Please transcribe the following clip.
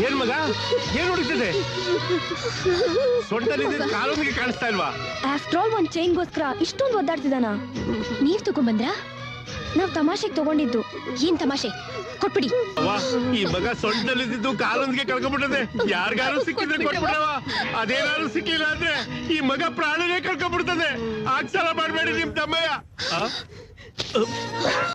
ಏನ್ ಮಗ ಏನ್ ಹುಡುಕ್ತಿದೆ? ಸೊಂಟಲ್ಲಿ ಕಾಲೊಂದಿಗೆ ಕಾಣಿಸ್ತಾ ಇಲ್ವಾ? ಆಫ್ಟರ್ ಆಲ್ ಒಂದ್ ಚೈನ್ಗೋಸ್ಕರ ಇಷ್ಟೊಂದು ಒದ್ದಾಡ್ತಿದಾನ? ನೀವ್ ತಗೊಂಡ್ಬಂದ್ರಾ? ನಾವ್ ತಮಾಷೆಗೆ ತಗೊಂಡಿದ್ದು. ಏನ್ ತಮಾಷೆ? ಕೊಟ್ಬಿಡಿ. ಈ ಮಗ ಸೊಂಟಲ್ಲಿದ್ದು ಕಾಲೊಂದಿಗೆ ಕಳ್ಕೊಂಡ್ಬಿಟ್ಟದೆ. ಯಾರಿಗಾರು ಸಿಕ್ಕಿದ್ರೆ ಕೊಟ್ಬಿಡವ. ಅದೇನಾದ್ರು ಸಿಕ್ಕಿಲ್ಲ ಅಂದ್ರೆ ಈ ಮಗ ಪ್ರಾಣನೇ ಕಳ್ಕೊಂಡ್ಬಿಡ್ತದೆ. ಆಕ್ಸಲ ಮಾಡ್ಬೇಡಿ ನಿಮ್ ತಮ್ಮಯ್ಯ.